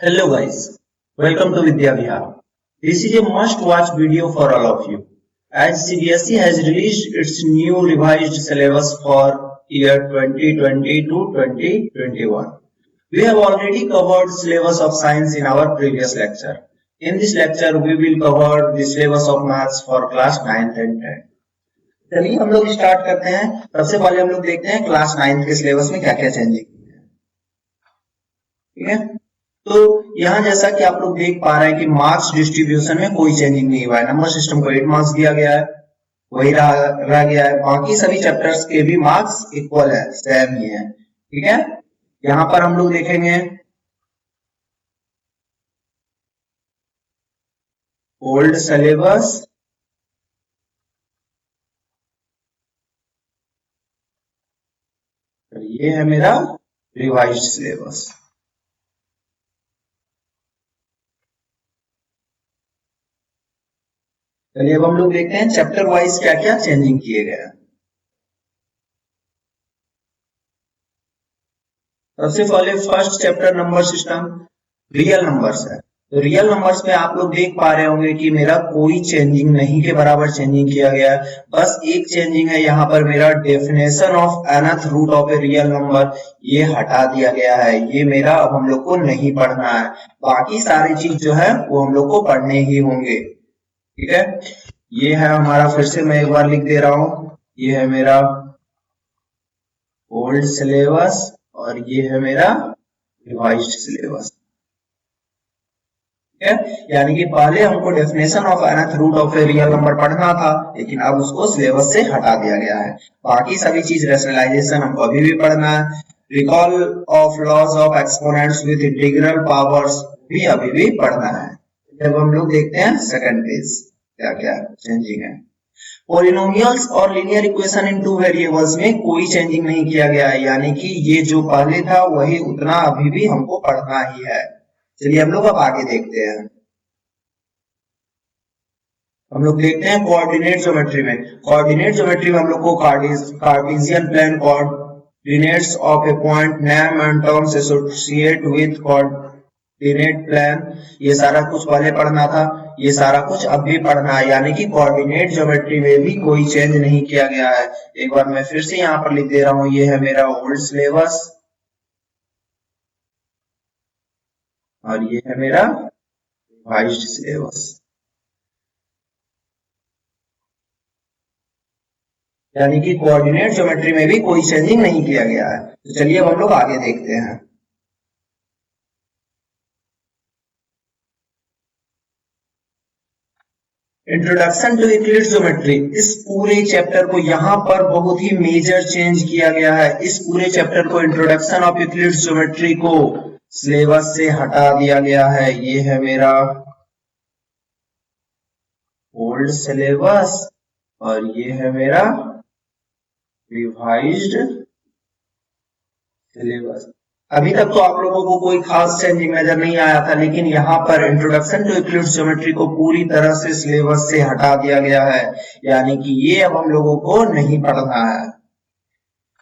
Hello guys, welcome to Vidya Vihar. This is a must-watch video for all of you, as CBSE has released its new revised syllabus for year 2020 to 2021. We have already covered syllabus of science in our previous lecture. In this lecture, we will cover the syllabus of maths for class 9th and 10th. चलिए हम लोग start करते हैं। सबसे पहले हम लोग देखते हैं क्लास 9th के सिलेबस में क्या क्या चेंजिंग है। ठीक है, तो यहाँ जैसा कि आप लोग देख पा रहे हैं कि मार्क्स डिस्ट्रीब्यूशन में कोई चेंजिंग नहीं हुआ है। नंबर सिस्टम को 8 मार्क्स दिया गया है, वही रह गया है। बाकी सभी चैप्टर्स के भी मार्क्स इक्वल है, सेम ही है। ठीक है, यहाँ पर हम लोग देखेंगे ओल्ड सिलेबस और ये है मेरा रिवाइज्ड सिलेबस। चलिए अब हम लोग देखते हैं चैप्टर वाइज क्या क्या चेंजिंग किए गए हैं। सबसे पहले first chapter number system real numbers है। तो रियल नंबर्स में आप लोग देख पा रहे होंगे कि मेरा कोई चेंजिंग नहीं के बराबर चेंजिंग किया गया है। बस एक चेंजिंग है, यहाँ पर मेरा definition of nth root of a real number ये हटा दिया गया है। ये मेरा अब हम लोग को नहीं पढ़ना है। बाकी सारी चीज जो है वो हम लोग को पढ़ने ही होंगे। ठीक है, ये है हमारा, फिर से मैं एक बार लिख दे रहा हूं, ये है मेरा ओल्ड सिलेबस और ये है मेरा रिवाइज्ड सिलेबस। ठीक है, यानी कि पहले हमको definition of nth root of a real number पढ़ना था, लेकिन अब उसको सिलेबस से हटा दिया गया है। बाकी सभी चीज रैशनलाइजेशन हमको अभी भी पढ़ना है। Recall of laws of exponents with integral powers भी अभी भी पढ़ना है। जब हम लोग देखते हैं सेकंड पेज क्या क्या चेंजिंग है। पॉलिनोमियल्स और linear equation in two variables में कोई चेंजिंग नहीं किया गया है, यानी कि ये जो पहले था वही उतना अभी भी हमको पढ़ना ही है। चलिए हम लोग अब आगे देखते हैं। हम लोग देखते हैं कोऑर्डिनेट ज्योमेट्री में। कोऑर्डिनेट ज्योमेट्री में हम लोग को Cartesian plane coordinates of a point name and terms associate with coordinate plane, ये सारा कुछ पहले पढ़ना था, ये सारा कुछ अब भी पढ़ना है। यानी कि कोऑर्डिनेट ज्योमेट्री में भी कोई चेंज नहीं किया गया है। एक बार मैं फिर से यहाँ पर लिख दे रहा हूँ, ये है मेरा ओल्ड सिलेबस और ये है मेरा रिवाइज्ड सिलेबस। यानी कि कोऑर्डिनेट ज्योमेट्री में भी कोई चेंजिंग नहीं किया गया है। तो चलिए अब हम लोग आगे देखते हैं। इंट्रोडक्शन टू यूक्लिड्स ज्योमेट्री, इस पूरे चैप्टर को यहाँ पर बहुत ही मेजर चेंज किया गया है। इस पूरे चैप्टर को इंट्रोडक्शन ऑफ यूक्लिड्स ज्योमेट्री को सिलेबस से हटा दिया गया है। ये है मेरा ओल्ड सिलेबस और ये है मेरा रिवाइज्ड सिलेबस। अभी तक तो आप लोगों को कोई खास चेंजिंग नजर नहीं आया था, लेकिन यहाँ पर इंट्रोडक्शन टू यूक्लिड्स ज्योमेट्री को पूरी तरह से सिलेबस से हटा दिया गया है। यानी कि ये अब हम लोगों को नहीं पढ़ना है।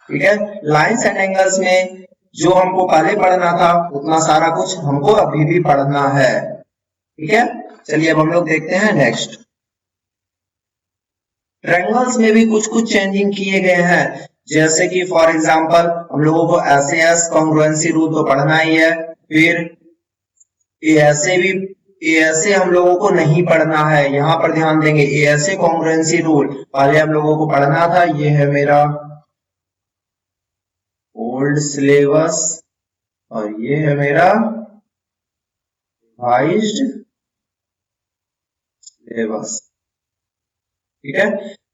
ठीक है, लाइन्स एंड एंगल्स में जो हमको पहले पढ़ना था उतना सारा कुछ हमको अभी भी पढ़ना है। ठीक है, चलिए अब हम लोग देखते हैं नेक्स्ट। ट्रायंगल्स में भी कुछ कुछ चेंजिंग किए गए हैं, जैसे कि फॉर एग्जांपल हम लोगों को SAS कॉन्ग्रुएंसी रूल तो पढ़ना ही है। फिर ASA हम लोगों को नहीं पढ़ना है। यहाँ पर ध्यान देंगे, ASA कॉन्ग्रुएंसी रूल पहले हम लोगों को पढ़ना था। ये है मेरा ओल्ड सिलेबस और ये है मेरा रिवाइज्ड सिलेबस। ठीक है,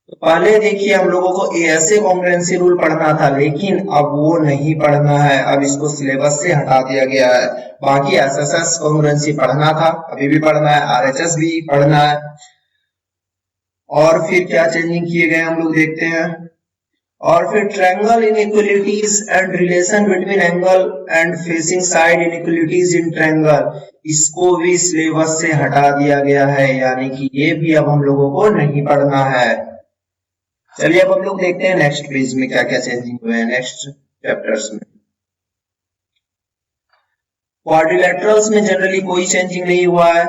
तो पहले देखिए हम लोगों को ASA कॉन्ग्रुएंसी रूल पढ़ना था, लेकिन अब वो नहीं पढ़ना है। अब इसको सिलेबस से हटा दिया गया है। बाकी SSS कॉन्ग्रुएंसी पढ़ना था, अभी भी पढ़ना है, RHS भी पढ़ना है। और फिर क्या चेंजिंग किए गए हम लोग देखते हैं। और फिर triangle inequalities and relation between angle and facing side inequalities in triangle, इसको भी सिलेबस से हटा दिया गया है। यानी कि ये भी अब हम लोगों को नहीं पढ़ना है। चलिए अब हम लोग देखते हैं नेक्स्ट पेज में क्या क्या चेंजिंग हुए हैं नेक्स्ट चैप्टर्स में। क्वाड्रिलेटरल्स में जनरली कोई चेंजिंग नहीं हुआ है।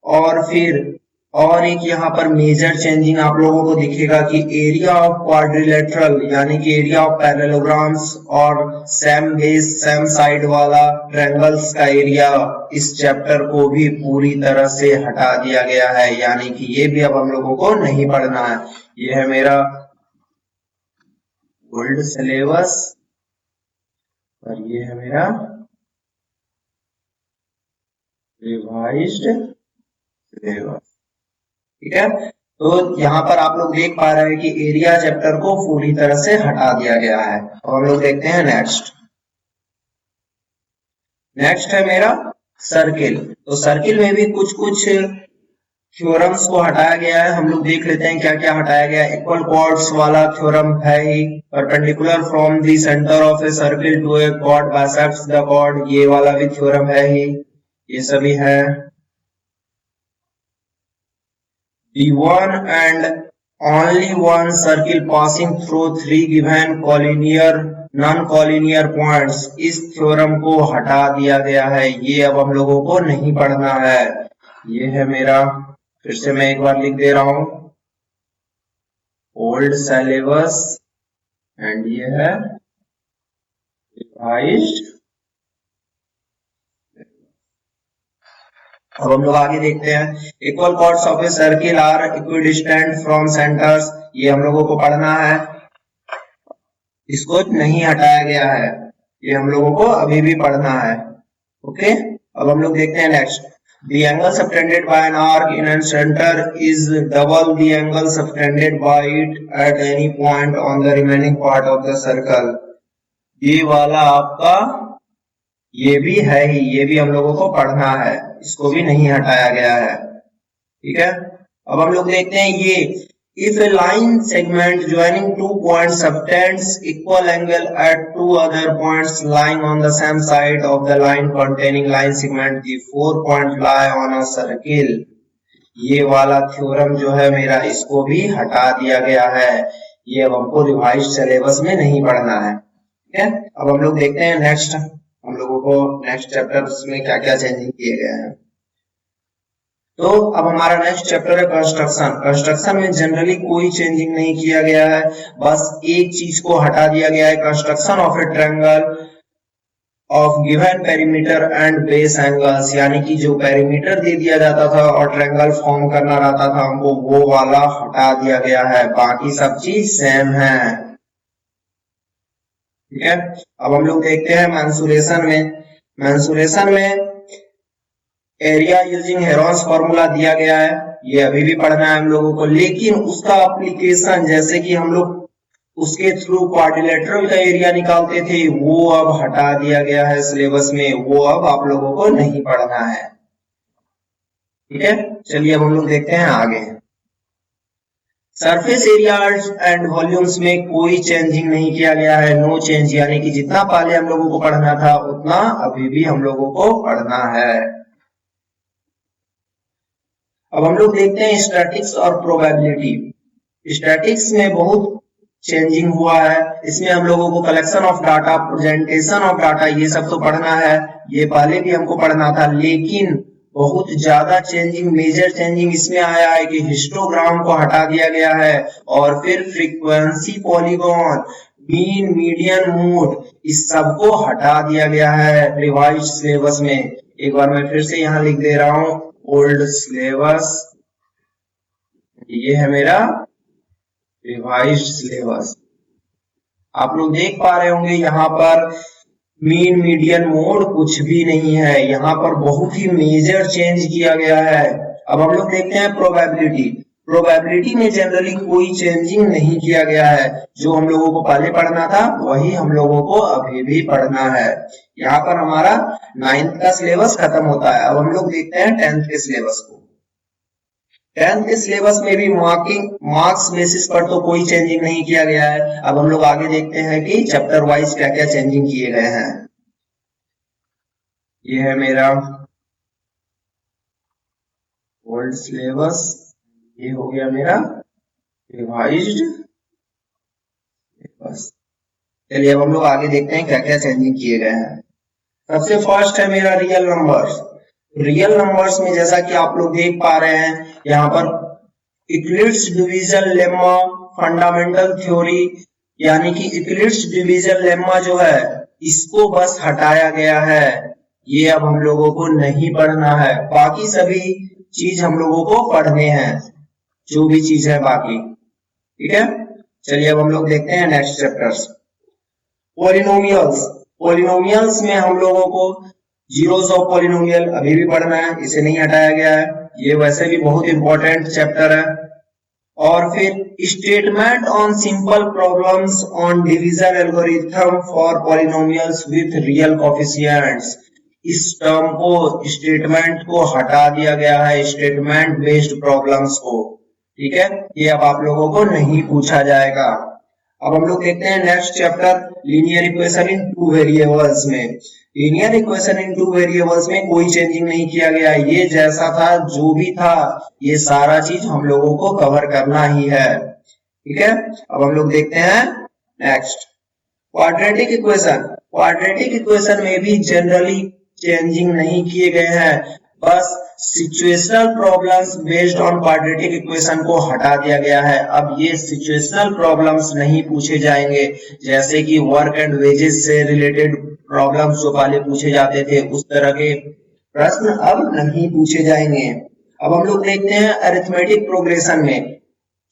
और फिर और एक यहाँ पर मेजर चेंजिंग आप लोगों को दिखेगा कि एरिया ऑफ क्वाड्रिलेटरल यानी कि एरिया ऑफ पैरेललोग्राम्स और सेम बेस सेम साइड वाला ट्रायंगल्स का एरिया इस चैप्टर को भी पूरी तरह से हटा दिया गया है, यानी कि ये भी अब हम लोगों को नहीं पढ़ना है। ये है मेरा ओल्ड सिलेबस और ये है मेरा रिवाइज्ड सिलेबस। ठीक है, तो यहाँ पर आप लोग देख पा रहे हैं कि एरिया चैप्टर को पूरी तरह से हटा दिया गया है। और हम लोग देखते हैं नेक्स्ट है मेरा सर्किल। तो सर्किल में भी कुछ थ्योरम्स को हटाया गया है। हम लोग देख लेते हैं क्या क्या हटाया गया है। इक्वल कॉर्ड्स वाला थ्योरम है ही, perpendicular from the centre of a circle to a chord bisects the chord, ये वाला भी थ्योरम है ही, ये सभी है। The one and only one circle passing through three given collinear non-collinear points, इस थ्योरम को हटा दिया गया है, ये अब हम लोगों को नहीं पढ़ना है। ये है मेरा, फिर से मैं एक बार लिख दे रहा हूं, ओल्ड सिलेबस एंड ये है रिवाइज्ड। अब हम लोग आगे देखते हैं। Equal chords of a circle are equidistant from centres, ये हम लोगों को पढ़ना है, इसको नहीं हटाया गया है, ये हम लोगों को अभी भी पढ़ना है। ओके, अब हम लोग देखते हैं next. The angle subtended by an arc in a center is double the angle subtended by it at any point on the remaining part of the circle। ये वाला आपका ये भी है ही, ये भी हम लोगों को पढ़ना है, इसको भी नहीं हटाया गया है। ठीक है, अब हम लोग देखते हैं ये, if a line segment joining two points subtends equal angle at two other points lying on the same side of the line containing line segment, the four points lie on a circle। ये वाला theorem जो है मेरा, इसको भी हटा दिया गया है, ये अब हमको रिवाइज्ड सिलेबस में नहीं पढ़ना है। ठीक है, अब हम लोग देखते हैं नेक्स्ट, हम लोगों को नेक्स्ट चैप्टर में क्या क्या चेंजिंग किए गए हैं। तो अब हमारा नेक्स्ट चैप्टर है कंस्ट्रक्शन। कंस्ट्रक्शन में जनरली कोई चेंजिंग नहीं किया गया है, बस एक चीज को हटा दिया गया है, construction of a triangle of given perimeter and base angles, यानी कि जो पेरीमीटर दे दिया जाता था और ट्रायंगल फॉर्म करना रहता था हमको, वो वाला हटा दिया गया है, बाकी सब चीज सेम है। ठीक है, अब हम लोग देखते हैं मेंसुरेशन में। मेंसुरेशन में एरिया यूजिंग हेरोन्स फॉर्मूला दिया गया है, ये अभी भी पढ़ना है हम लोगों को, लेकिन उसका एप्लीकेशन जैसे कि हम लोग उसके थ्रू क्वाड्रिलेटरल का एरिया निकालते थे, वो अब हटा दिया गया है सिलेबस में, वो अब आप लोगों को नहीं पढ़ना है। ठीक है, चलिए अब हम लोग देखते हैं आगे। सरफेस एरियाज एंड वॉल्यूम्स में कोई चेंजिंग नहीं किया गया है, नो चेंज, यानी कि जितना पहले हम लोगों को पढ़ना था उतना अभी भी हम लोगों को पढ़ना है। अब हम लोग देखते हैं स्टैटिक्स और प्रोबेबिलिटी। स्टैटिक्स में बहुत चेंजिंग हुआ है, इसमें हम लोगों को collection of data, presentation of data, ये सब तो पढ़ना है, ये पहले भी हमको पढ़ना था, लेकिन बहुत ज्यादा चेंजिंग, मेजर चेंजिंग इसमें आया है कि हिस्टोग्राम को हटा दिया गया है, और फिर frequency, polygon, mean, median, mode, इस सबको हटा दिया गया है रिवाइज्ड सिलेबस में। एक बार मैं फिर से यहाँ लिख दे रहा हूं, ओल्ड सिलेबस, ये है मेरा रिवाइज्ड सिलेबस। आप लोग देख पा रहे होंगे यहाँ पर मीन, मीडियन, मोड कुछ भी नहीं है, यहाँ पर बहुत ही मेजर चेंज किया गया है। अब हम लोग देखते हैं प्रोबेबिलिटी। प्रोबेबिलिटी में जनरली कोई चेंजिंग नहीं किया गया है, जो हम लोगों को पहले पढ़ना था वही हम लोगों को अभी भी पढ़ना है। यहाँ पर हमारा 9th का सिलेबस खत्म होता है। अब हम लोग देखते हैं 10th के सिलेबस को। 10th के सिलेबस में भी मार्क्स बेसिस पर तो कोई चेंजिंग नहीं किया गया है। अब हम लोग आगे देखते हैं कि चैप्टर वाइज क्या क्या चेंजिंग किए गए हैं। ये है मेरा ओल्ड सिलेबस, ये हो गया मेरा रिवाइज्ड सिलेबस। चलिए अब हम लोग आगे देखते हैं क्या क्या चेंजिंग किए गए हैं। सबसे फर्स्ट है मेरा रियल नंबर्स। रियल नंबर्स में जैसा कि आप लोग देख पा रहे हैं यहाँ पर Euclid's division lemma fundamental theory, यानी कि यूक्लिड्स डिवीजन लेम्मा जो है इसको बस हटाया गया है, ये अब हम लोगों को नहीं पढ़ना है। बाकी सभी चीज हम लोगों को पढ़ने हैं, जो भी चीज है बाकी, ठीक है। चलिए अब हम लोग देखते हैं नेक्स्ट चैप्टर्स। पॉलिनोमियल्स। पॉलिनोमियल्स में हम लोगों को जीरोस ऑफ पॉलिनोमियल अभी भी पढ़ना है, इसे नहीं हटाया गया है, ये वैसे भी बहुत इंपॉर्टेंट चैप्टर है। और फिर statement on simple problems on division algorithm for polynomials with real coefficients. इस टर्म को, स्टेटमेंट को हटा दिया गया है, स्टेटमेंट बेस्ड प्रॉब्लम्स को, ठीक है। ये अब आप लोगों को नहीं पूछा जाएगा। अब हम लोग देखते हैं next chapter, linear equation in two variables में। Linear equation in two variables में कोई चेंजिंग नहीं किया गया, ये जैसा था जो भी था ये सारा चीज हम लोगों को कवर करना ही है, ठीक है। अब हम लोग देखते हैं next quadratic equation. Quadratic equation में भी जनरली चेंजिंग नहीं किए गए हैं, बस situational problems based on quadratic equation को हटा दिया गया है। अब ये सिचुएशनल प्रॉब्लम्स नहीं पूछे जाएंगे, जैसे कि वर्क एंड वेजेस से रिलेटेड प्रॉब्लम्स जो पहले पूछे जाते थे उस तरह के प्रश्न अब नहीं पूछे जाएंगे। अब हम लोग देखते हैं अरिथमेटिक प्रोग्रेशन में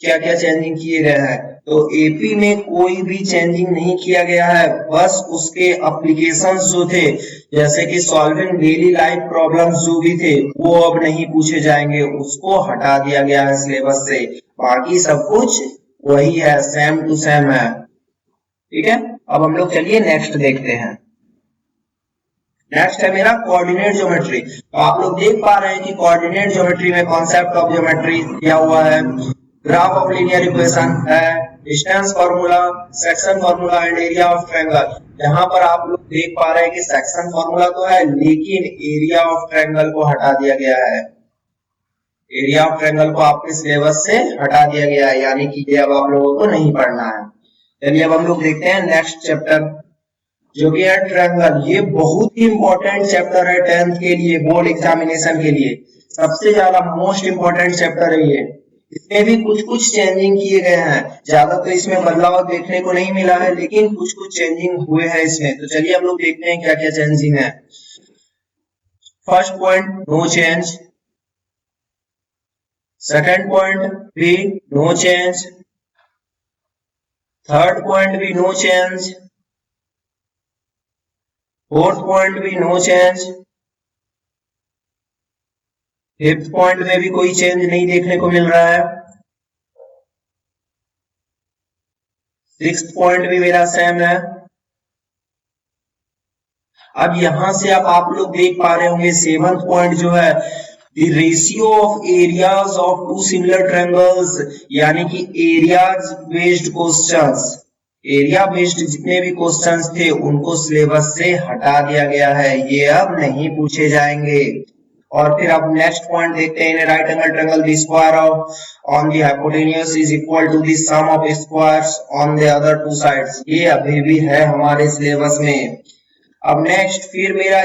क्या क्या चेंजिंग किए गए हैं। तो एपी में कोई भी चेंजिंग नहीं किया गया है, बस उसके एप्लीकेशंस जो थे जैसे कि सॉल्विंग डेली लाइफ प्रॉब्लम्स जो भी थे वो अब नहीं पूछे जाएंगे, उसको हटा दिया गया है सिलेबस से। बाकी सब कुछ वही है, सेम टू सेम है, ठीक है। अब हम लोग चलिए नेक्स्ट देखते हैं। नेक्स्ट है मेरा कोऑर्डिनेट ज्योमेट्री। तो आप लोग देख पा रहे हैं कि कोऑर्डिनेट ज्योमेट्री में कॉन्सेप्ट ऑफ ज्योमेट्री दिया हुआ है, ग्राफ ऑफ लीनियर इक्वेशन है, distance formula, section formula and area of triangle. यहाँ पर आप लोग देख पा रहे हैं कि सेक्शन फार्मूला तो है लेकिन एरिया ऑफ ट्रायंगल को हटा दिया गया है। एरिया ऑफ ट्रायंगल को आपके सिलेबस से हटा दिया गया है, यानी कि ये अब आप लोगों को नहीं पढ़ना है। चलिए अब हम लोग देखते हैं नेक्स्ट चैप्टर जो कि है ट्रायंगल। ये बहुत ही इंपॉर्टेंट चैप्टर है 10th के लिए, बोर्ड एग्जामिनेशन के लिए सबसे ज्यादा मोस्ट इंपॉर्टेंट चैप्टर है ये। इसमें भी कुछ कुछ चेंजिंग किए गए हैं, ज्यादा तो इसमें बदलाव देखने को नहीं मिला है लेकिन कुछ कुछ चेंजिंग हुए हैं इसमें। तो चलिए हम लोग देखते हैं क्या क्या चेंजिंग है। First point, no change. Second point भी नो चेंज। थर्ड पॉइंट भी नो चेंज। फोर्थ पॉइंट भी नो चेंज। फिफ्थ पॉइंट में भी कोई चेंज नहीं देखने को मिल रहा है। सिक्स्थ पॉइंट भी मेरा सेम है। अब यहां से आप लोग देख पा रहे होंगे सेवंथ पॉइंट जो है, the ratio of areas of two similar triangles, यानी कि areas based questions, area based जितने भी क्वेश्चंस थे उनको सिलेबस से हटा दिया गया है, ये अब नहीं पूछे जाएंगे। और फिर अब नेक्स्ट पॉइंट देखते हैं, right angle triangle the square of on the hypotenuse is equal to the sum of squares on the other two sides, ये अभी भी है हमारे सिलेबस में। अब नेक्स्ट फिर मेरा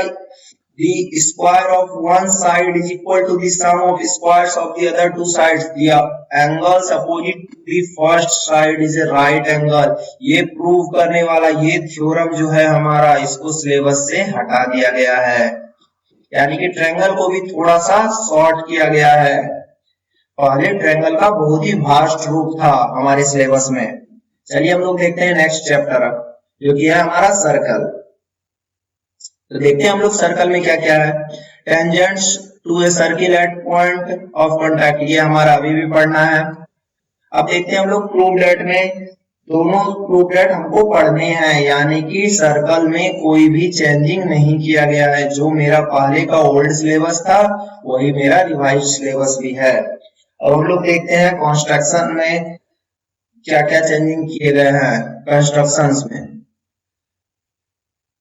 the square of one side is equal to the sum of squares of the other two sides, the angles opposite to the first side is a right angle, ये प्रूव करने वाला ये theorem जो है हमारा, इसको सिलेबस से हटा दिया गया है, यानी कि ट्रायंगल को भी थोड़ा सा शॉर्ट किया गया है। पहले ट्रायंगल का बहुत ही वास्ट रूप था हमारे सिलेबस में। चलिए हम लोग देखते हैं नेक्स्ट चैप्टर जो कि है हमारा सर्कल। तो देखते हैं हम लोग सर्कल में क्या क्या है। Tangents to a circle at point of contact, ये हमारा अभी भी पढ़ना है। अब देखते हैं हम लोग प्रूव डेट में, दोनों प्रूव डेट हमको पढ़ने हैं, यानी कि सर्कल में कोई भी चेंजिंग नहीं किया गया है, जो मेरा पहले का ओल्ड सिलेबस था वही मेरा रिवाइज सिलेबस भी है। अब हम लोग देखते हैं कंस्ट्रक्शन में क्या क्या चेंजिंग किए गए हैं कंस्ट्रक्शंस में।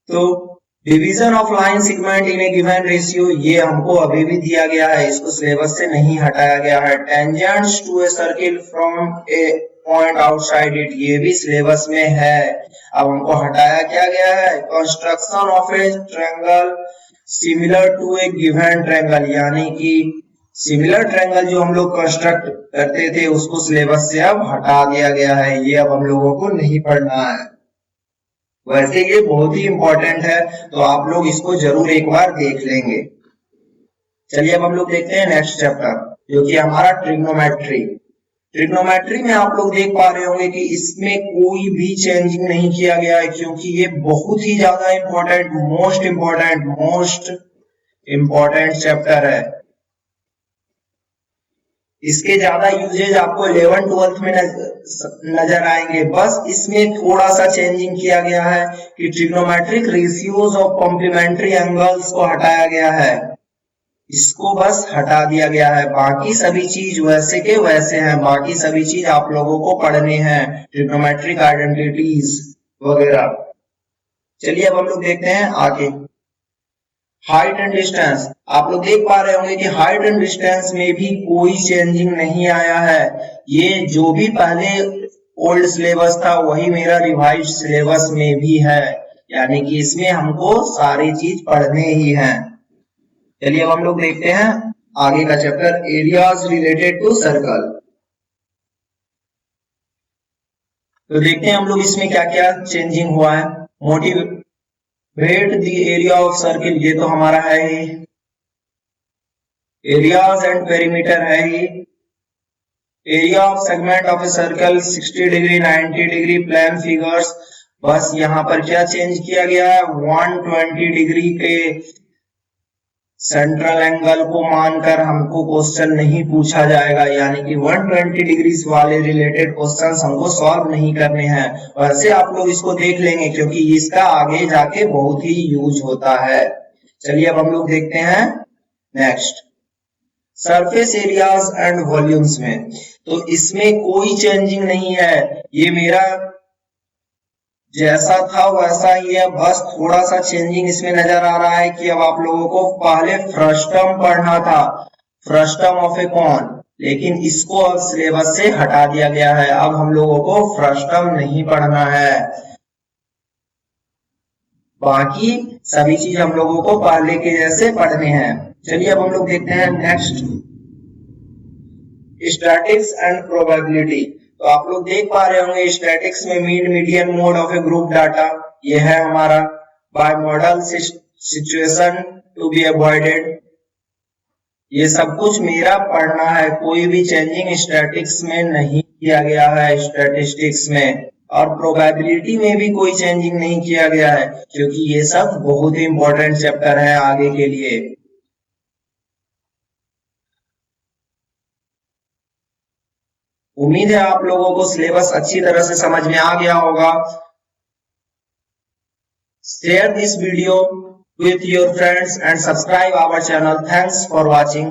तो division of line segment in A given ratio, ये हमको अभी भी दिया गया है, इसको सिलेबस से नहीं हटाया गया है। Tangents to a circle from a point outside it, ये भी सिलेबस में है। अब हमको हटाया क्या गया है, construction of a triangle similar to a given triangle, यानी कि सिमिलर ट्रायंगल जो हम लोग कंस्ट्रक्ट करते थे उसको सिलेबस से अब हटा दिया गया है, ये अब हम लोगों को नहीं पढ़ना है। वैसे ये बहुत ही इंपॉर्टेंट है, तो आप लोग इसको जरूर एक बार देख लेंगे। चलिए अब हम लोग देखते हैं नेक्स्ट चैप्टर, जो कि हमारा ट्रिग्नोमेट्री। ट्रिग्नोमेट्री में आप लोग देख पा रहे होंगे कि इसमें कोई भी चेंजिंग नहीं किया गया है, क्योंकि ये बहुत ही ज्यादा इंपॉर्टेंट, मोस्ट इंपॉर्टेंट चैप्टर है। इसके ज्यादा यूजेज आपको 11th-12th में नजर आएंगे। बस इसमें थोड़ा सा चेंजिंग किया गया है कि trigonometric ratios of complementary angles को हटाया गया है, इसको बस हटा दिया गया है। बाकी सभी चीज वैसे के वैसे हैं, बाकी सभी चीज आप लोगों को पढ़ने हैं, ट्रिग्नोमेट्रिक आइडेंटिटीज वगैरह। चलिए अब हम लोग देखते हैं आगे, हाइट एंड डिस्टेंस। आप लोग देख पा रहे होंगे कि हाइट एंड डिस्टेंस में भी कोई चेंजिंग नहीं आया है। ये जो भी पहले ओल्ड सिलेबस था वही मेरा रिवाइज सिलेबस में भी है, यानी कि इसमें हमको सारी चीज पढ़ने ही हैं। चलिए अब हम लोग देखते हैं आगे का chapter, areas related to circle. तो देखते हैं हम लोग इसमें क्या क्या चेंजिंग हुआ है। Motivate the area of circle, ये तो हमारा है ही। एरियाज एंड पेरीमीटर है ही। Area of segment of a circle 60 degree 90 degree plane figures, बस यहाँ पर क्या चेंज किया गया है, 120 डिग्री के सेंट्रल एंगल को मानकर हमको क्वेश्चन नहीं पूछा जाएगा, यानी कि 120 डिग्री वाले रिलेटेड क्वेश्चंस हमको सॉल्व नहीं करने हैं। वैसे आप लोग इसको देख लेंगे क्योंकि इसका आगे जाके बहुत ही यूज होता है। चलिए अब हम लोग देखते हैं next, surface areas and volumes में। तो इसमें कोई चेंजिंग नहीं है, ये मेरा जैसा था वैसा ही है, बस थोड़ा सा चेंजिंग इसमें नजर आ रहा है कि अब आप लोगों को पहले फ्रस्टम पढ़ना था, फ्रस्टम ऑफ ए कॉन, लेकिन इसको अब सिलेबस से हटा दिया गया है। अब हम लोगों को फ्रस्टम नहीं पढ़ना है, बाकी सभी चीज हम लोगों को पहले के जैसे पढ़ने हैं। चलिए अब हम लोग देखते हैं नेक्स्ट, स्टैटिक्स एंड प्रोबेबिलिटी। तो आप लोग देख पा रहे होंगे स्टैटिक्स में mean median mode of a group data, ये है हमारा। By model situation to be avoided, ये सब कुछ मेरा पढ़ना है, कोई भी चेंजिंग स्टैटिक्स में नहीं किया गया है, स्टैटिस्टिक्स में। और प्रोबेबिलिटी में भी कोई चेंजिंग नहीं किया गया है, क्योंकि ये सब बहुत ही इंपॉर्टेंट चैप्टर है आगे के लिए। उम्मीद है आप लोगों को सिलेबस अच्छी तरह से समझ में आ गया होगा। Share this video with your friends and subscribe our channel. Thanks for watching.